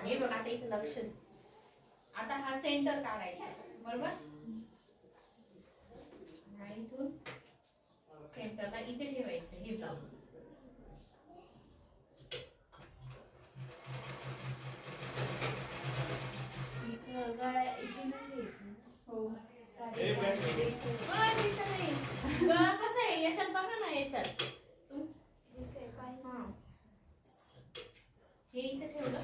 हे बघ आता इथे लक्ष दे. आता हा सेंटर काढायचा बरोबर. आणि इथून सेंटरला इथे ठेवायचं हे ब्लाउज. गळा इथूनच घ्यायचं. हो कसं आहे याच्यात बघा ना याच्यात हे इथे ठेवलं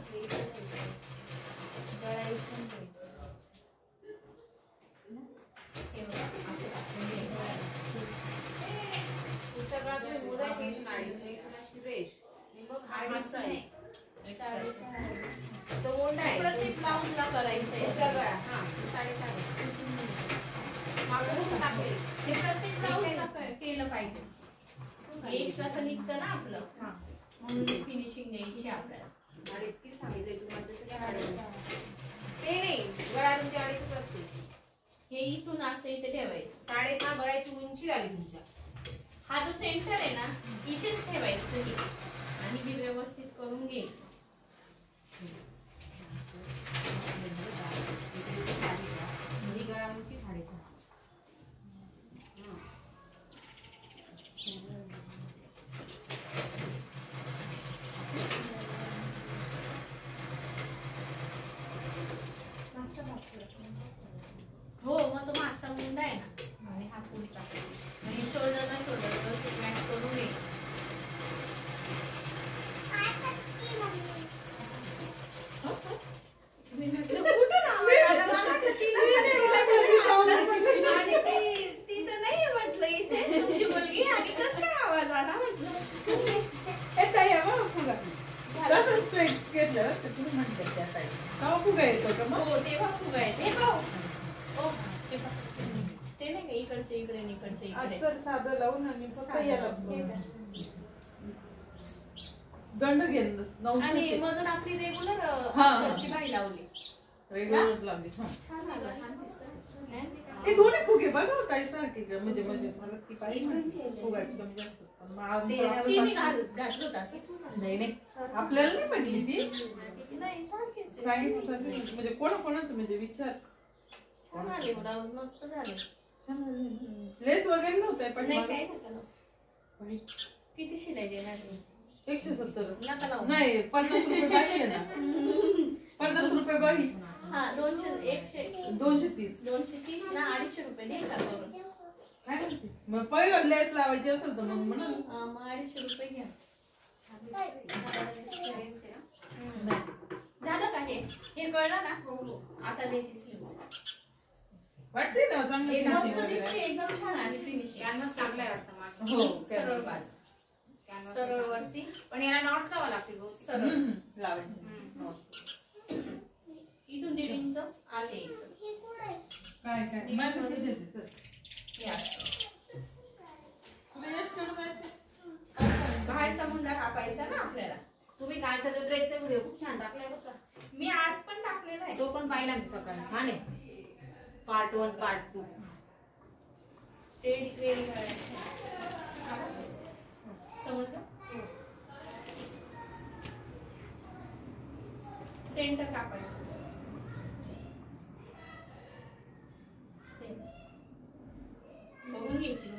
गळा इथून घ्यायचं. सगळा तुम्ही मोजायचं इथून अडीच इथून अशी रेष मग अडीच नाही तो मोठा आहे. प्रत्येक ब्लाऊजला करायचंय सगळा. हा 6.5 मागून टाकले. हे प्रत्येक ब्लाऊजला केलं पाहिजे. एक्स्ट्राचं निघतं ना आपलं. हा म्हणून फिनिशिंग द्यायची आपल्याला. अडीच किती सांगितले तुम्हाला ते नाही गळा तुमची अडीचच असते. हे इथून असं इथे ठेवायचं. 6.5 गळ्याची उंची झाली तुमच्या. हा जो सेंटर आहे ना इथेच ठेवायचं हे आणि हे व्यवस्थित करून घ्यायचं. गळा उंची 6.5. हो मग तो मागचा मुंडा आहे ना आणि हा पुढचा आणि शोल्डरला शोल्डर मॅच करून घ्यायचं. ती तर नाही म्हटलं इथे तुमची मुलगी आणि कसं काय आवाज आला म्हटलं. घेतलं तुम्ही म्हणतात त्या साईड तेव्हा फुगा येतो का मग. हो तेव्हा फुगा येते. ते नाही का इकडचे इकडे इकडचे इकडे साधं लावून आणि फक्त याला गंड घेणं आणि मधून आपली रेग्युलर अस्तरची बाई लावली. रेग्युलर लावली. छान आलं. छान दिसतं. हे दोन्ही फुगे बघा होता सारखे म्हणजे मला ती पाहिजे फुगायची कमी जास्त नाही नाही आपल्याला नाही म्हटली ती नाही सारखीच सांगितलं म्हणजे कोणाकोणाचं म्हणजे विचार. छान आले ब्लाऊज मस्त झाले. छान आले. लेस वगैरे नव्हतं पण नाही काय नका. किती शिलाई देणार 170 नाही 50 रुपये बाई आहे ना 50 रुपये बाई. हा 230 230 ना 250 रुपये नाही का करून काय म्हणते मग पहिलं लेस लावायची असेल तर मग म्हणा मग 250 रुपये घ्या. झालं का हे कळलं ना. आता देते स्लीव्स. वाटते ना चांगलं मस्त दिसते एकदम छान आली फिनिशिंग. कॅनव्हास टाकलाय वाटतं मागे. हो सरळ बाजू सरळ वरती पण याला नॉट्स लावा लागतील बहुत सरळ लावायचे. इथून 1.5 इंच आले यायचं. काय काय माझं किती येते बाहेरचा मुंडा कापायचा ना आपल्याला. तुम्ही कालचा तो ड्रेसचा व्हिडिओ खूप छान टाकलाय बरं का. मी आज पण टाकलेला आहे. तो पण पाहिला मी सकाळी. छान आहे. पार्ट 1 पार्ट 2 रेडी समजलं. सेंटर कापायचं. बघून घ्यायची